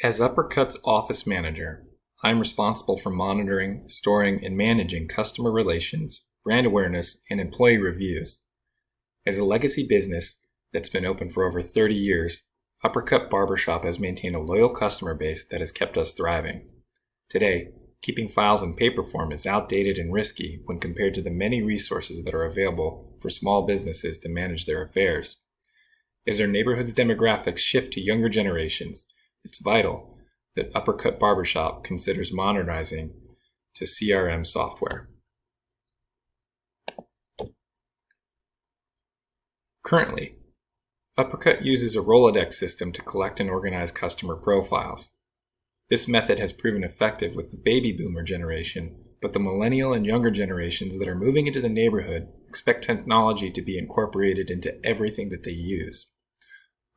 As Uppercut's office manager, I'm responsible for monitoring, storing, and managing customer relations, brand awareness, and employee reviews. As a legacy business that's been open for over 30 years, Uppercut Barbershop has maintained a loyal customer base that has kept us thriving. Today, keeping files in paper form is outdated and risky when compared to the many resources that are available for small businesses to manage their affairs. As our neighborhood's demographics shift to younger generations, it's vital that Uppercut Barbershop considers modernizing to CRM software. Currently, Uppercut uses a Rolodex system to collect and organize customer profiles. This method has proven effective with the baby boomer generation, but the millennial and younger generations that are moving into the neighborhood expect technology to be incorporated into everything that they use.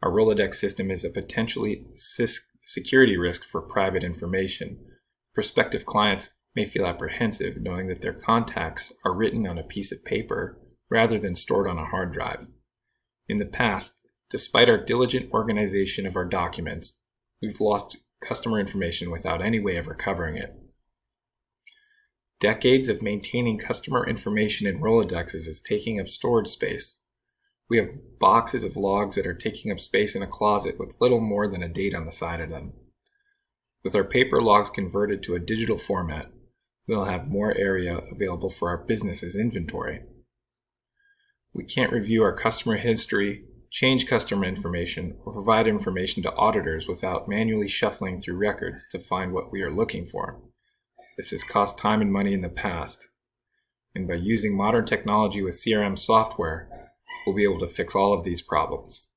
Our Rolodex system is a potentially security risk for private information. Prospective clients may feel apprehensive knowing that their contacts are written on a piece of paper rather than stored on a hard drive. In the past, despite our diligent organization of our documents, we've lost customer information without any way of recovering it. Decades of maintaining customer information in Rolodexes is taking up storage space. We have boxes of logs that are taking up space in a closet with little more than a date on the side of them. With our paper logs converted to a digital format, we'll have more area available for our business's inventory. We can't review our customer history, change customer information, or provide information to auditors without manually shuffling through records to find what we are looking for. This has cost time and money in the past, and by using modern technology with CRM software, we'll be able to fix all of these problems.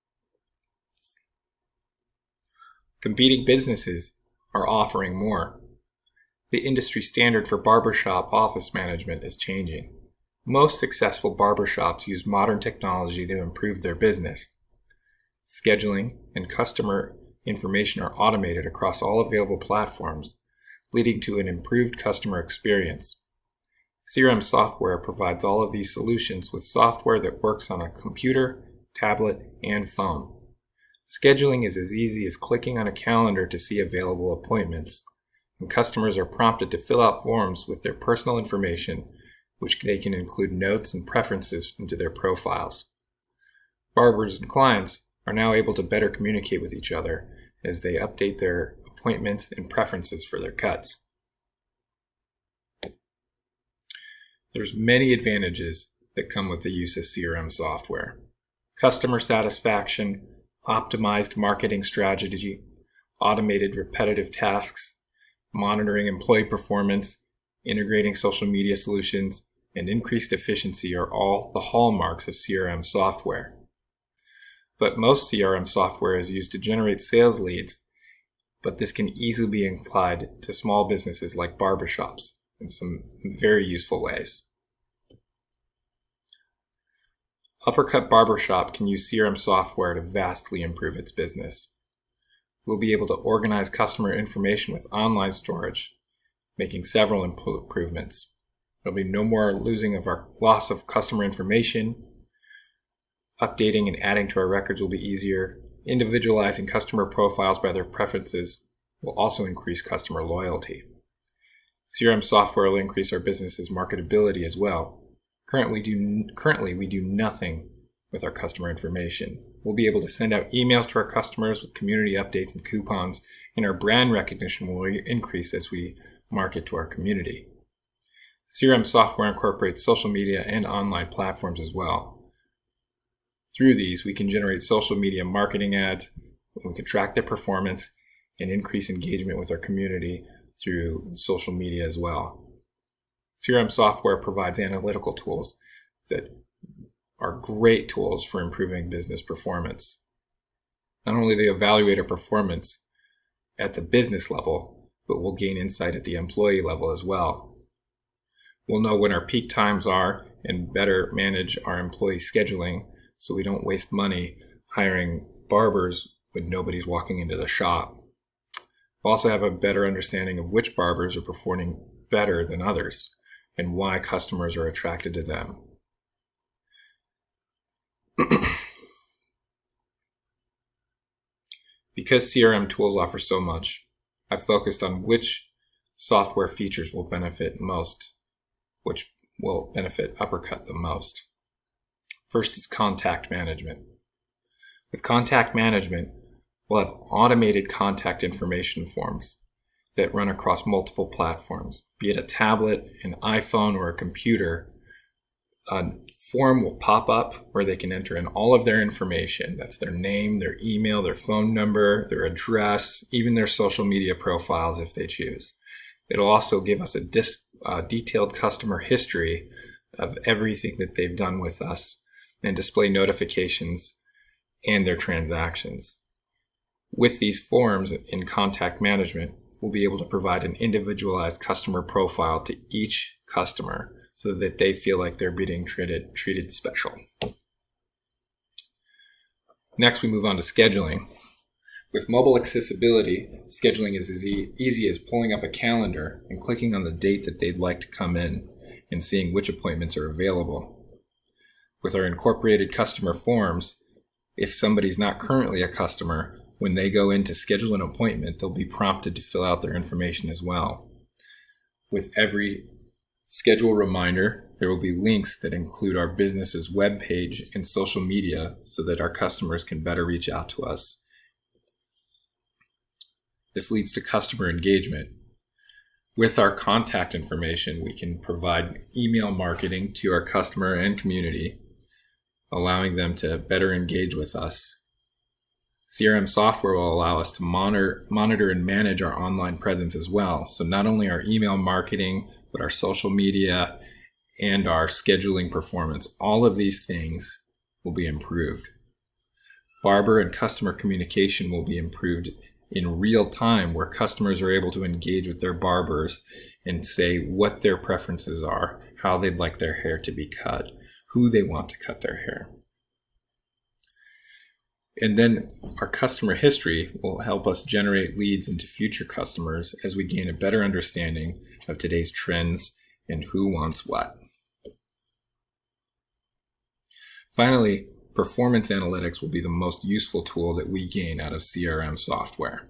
Competing businesses are offering more. The industry standard for barbershop office management is changing. Most successful barbershops use modern technology to improve their business. Scheduling and customer information are automated across all available platforms, leading to an improved customer experience. CRM software provides all of these solutions with software that works on a computer, tablet, and phone. Scheduling is as easy as clicking on a calendar to see available appointments, and customers are prompted to fill out forms with their personal information, which they can include notes and preferences into their profiles. Barbers and clients are now able to better communicate with each other as they update their appointments and preferences for their cuts. There's many advantages that come with the use of CRM software. Customer satisfaction, optimized marketing strategy, automated repetitive tasks, monitoring employee performance, integrating social media solutions, and increased efficiency are all the hallmarks of CRM software. But most CRM software is used to generate sales leads, but this can easily be applied to small businesses like barbershops in some very useful ways. Uppercut Barbershop can use CRM software to vastly improve its business. We'll be able to organize customer information with online storage, making several improvements. There'll be no more loss of customer information. Updating and adding to our records will be easier. Individualizing customer profiles by their preferences will also increase customer loyalty. CRM software will increase our business's marketability as well. Currently, we do nothing with our customer information. We'll be able to send out emails to our customers with community updates and coupons, and our brand recognition will increase as we market to our community. CRM software incorporates social media and online platforms as well. Through these, we can generate social media marketing ads, we can track their performance, and increase engagement with our community through social media as well. CRM software provides analytical tools that are great tools for improving business performance. Not only do they evaluate our performance at the business level, but we'll gain insight at the employee level as well. We'll know when our peak times are and better manage our employee scheduling so we don't waste money hiring barbers when nobody's walking into the shop. We'll also have a better understanding of which barbers are performing better than others and why customers are attracted to them. Because CRM tools offer so much, I've focused on which software features will benefit most, which will benefit Uppercut the most. First is contact management. With contact management, we'll have automated contact information forms that run across multiple platforms, be it a tablet, an iPhone, or a computer. A form will pop up where they can enter in all of their information. That's their name, their email, their phone number, their address, even their social media profiles if they choose. It'll also give us a detailed customer history of everything that they've done with us and display notifications and their transactions. With these forms in contact management, we'll be able to provide an individualized customer profile to each customer so that they feel like they're being treated special. Next, we move on to scheduling. With mobile accessibility, scheduling is as easy as pulling up a calendar and clicking on the date that they'd like to come in and seeing which appointments are available. With our incorporated customer forms, if somebody's not currently a customer, when they go in to schedule an appointment, they'll be prompted to fill out their information as well. With every schedule reminder, there will be links that include our business's webpage and social media so that our customers can better reach out to us. This leads to customer engagement. With our contact information, we can provide email marketing to our customer and community, allowing them to better engage with us. CRM software will allow us to monitor and manage our online presence as well. So not only our email marketing, but our social media and our scheduling performance. All of these things will be improved. Barber and customer communication will be improved in real time, where customers are able to engage with their barbers and say what their preferences are, how they'd like their hair to be cut, who they want to cut their hair. And then our customer history will help us generate leads into future customers as we gain a better understanding of today's trends and who wants what. Finally, performance analytics will be the most useful tool that we gain out of CRM software.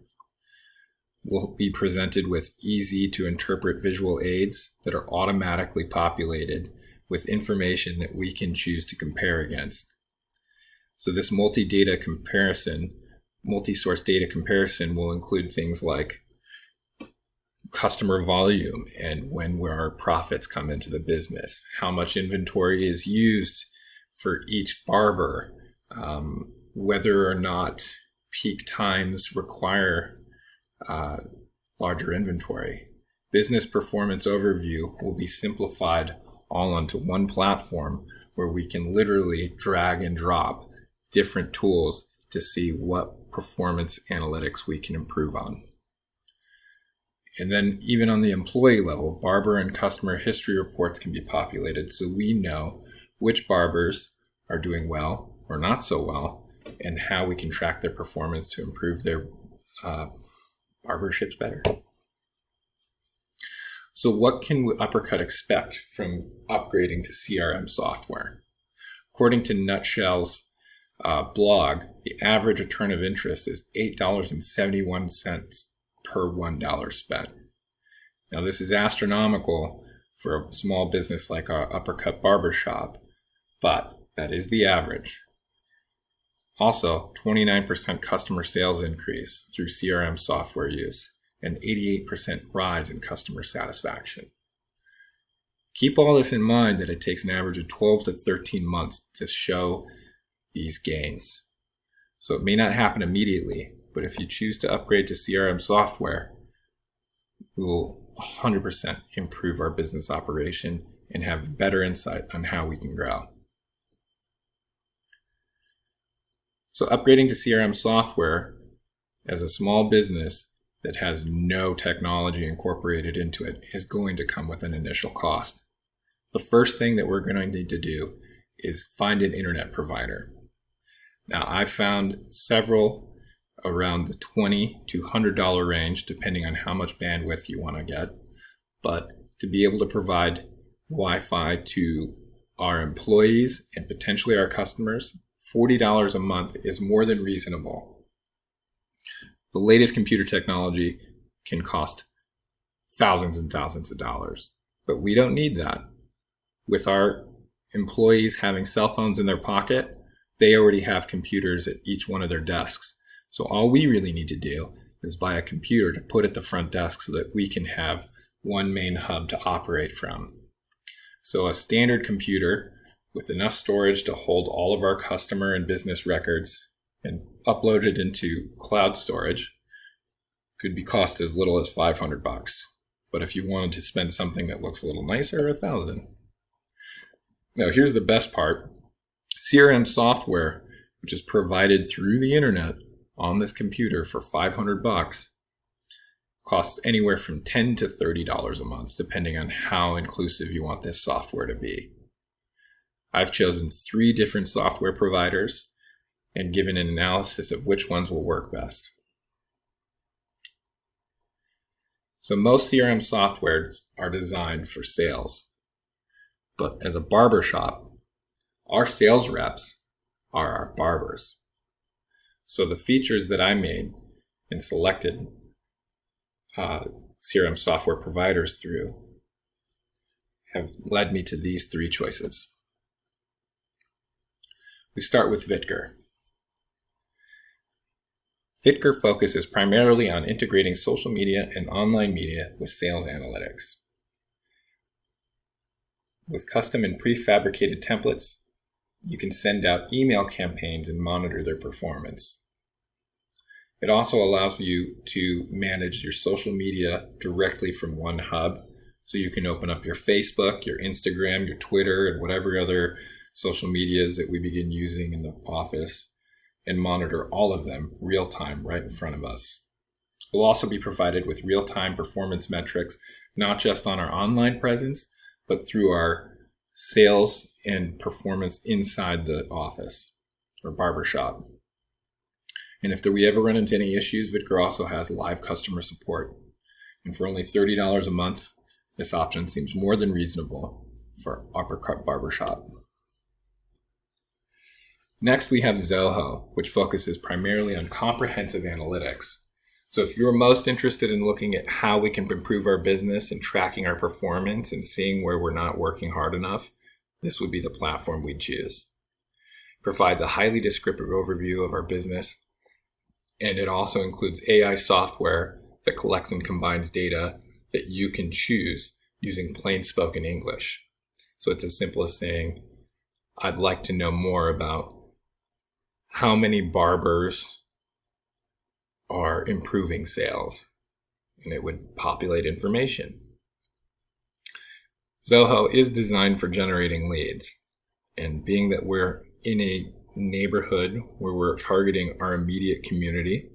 We'll be presented with easy to interpret visual aids that are automatically populated with information that we can choose to compare against. So this multi-source data comparison will include things like customer volume and when our profits come into the business, how much inventory is used for each barber, whether or not peak times require larger inventory. Business performance overview will be simplified all onto one platform where we can literally drag and drop different tools to see what performance analytics we can improve on. And then even on the employee level, barber and customer history reports can be populated so we know which barbers are doing well or not so well and how we can track their performance to improve their barberships better. So what can Uppercut expect from upgrading to CRM software? According to Nutshell's blog, the average return of interest is $8.71 per $1 spent. Now this is astronomical for a small business like our Uppercut Barbershop, but that is the average. Also, 29% customer sales increase through CRM software use and 88% rise in customer satisfaction. Keep all this in mind that it takes an average of 12 to 13 months to show these gains. So it may not happen immediately, but if you choose to upgrade to CRM software, we will 100% improve our business operation and have better insight on how we can grow. So upgrading to CRM software as a small business that has no technology incorporated into it is going to come with an initial cost. The first thing that we're going to need to do is find an internet provider. Now, I've found several around the $20 to $100 range, depending on how much bandwidth you want to get. But to be able to provide Wi-Fi to our employees and potentially our customers, $40 a month is more than reasonable. The latest computer technology can cost thousands and thousands of dollars, but we don't need that. With our employees having cell phones in their pocket, they already have computers at each one of their desks. So all we really need to do is buy a computer to put at the front desk so that we can have one main hub to operate from. So a standard computer with enough storage to hold all of our customer and business records and upload it into cloud storage could be cost as little as $500. But if you wanted to spend something that looks a little nicer, $1,000. Now here's the best part. CRM software, which is provided through the internet on this computer for $500, costs anywhere from $10 to $30 a month, depending on how inclusive you want this software to be. I've chosen 3 different software providers and given an analysis of which ones will work best. So most CRM softwares are designed for sales, but as a barbershop, our sales reps are our barbers. So the features that I made and selected CRM software providers through have led me to these 3 choices. We start with Vitker. Vitker focuses primarily on integrating social media and online media with sales analytics. With custom and prefabricated templates, you can send out email campaigns and monitor their performance. It also allows you to manage your social media directly from one hub, so you can open up your Facebook, your Instagram, your Twitter, and whatever other social medias that we begin using in the office, and monitor all of them real time right in front of us. We'll also be provided with real-time performance metrics, not just on our online presence, but through our sales and performance inside the office or barbershop. And if we ever run into any issues, Vitker also has live customer support. And for only $30 a month, this option seems more than reasonable for Uppercut Barbershop. Next, we have Zoho, which focuses primarily on comprehensive analytics. So if you're most interested in looking at how we can improve our business and tracking our performance and seeing where we're not working hard enough, this would be the platform we'd choose. It provides a highly descriptive overview of our business, and it also includes AI software that collects and combines data that you can choose using plain spoken English. So it's as simple as saying, I'd like to know more about how many barbers are improving sales, and it would populate information. Zoho is designed for generating leads, and being that we're in a neighborhood where we're targeting our immediate community,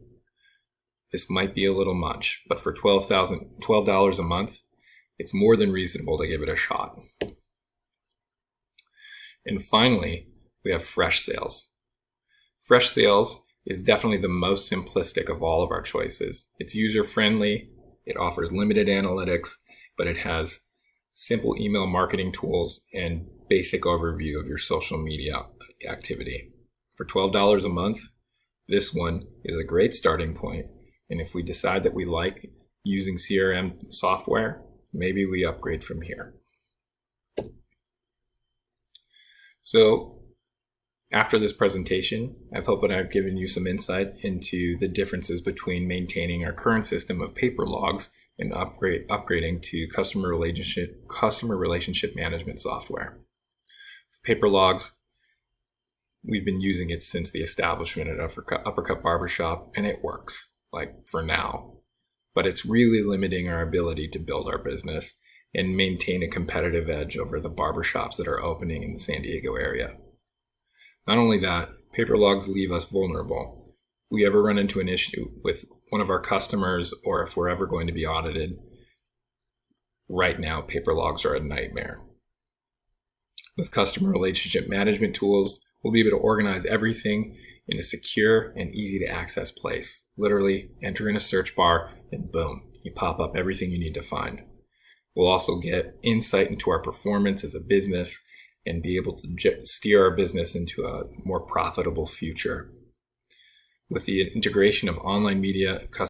this might be a little much, but for $12 a month, it's more than reasonable to give it a shot. And finally, we have Fresh Sales. Fresh Sales is definitely the most simplistic of all of our choices. It's user-friendly, it offers limited analytics, but it has simple email marketing tools and basic overview of your social media activity. For $12 a month, this one is a great starting point. And if we decide that we like using CRM software, maybe we upgrade from here. So after this presentation, I hope that I've given you some insight into the differences between maintaining our current system of paper logs and upgrading to customer relationship management software. Paper logs, we've been using it since the establishment at Uppercut Barbershop, and it works, for now. But it's really limiting our ability to build our business and maintain a competitive edge over the barbershops that are opening in the San Diego area. Not only that, paper logs leave us vulnerable. If we ever run into an issue with one of our customers, or if we're ever going to be audited, right now paper logs are a nightmare. With customer relationship management tools, we'll be able to organize everything in a secure and easy to access place. Literally enter in a search bar and boom, you pop up everything you need to find. We'll also get insight into our performance as a business and be able to steer our business into a more profitable future. with the integration of online media,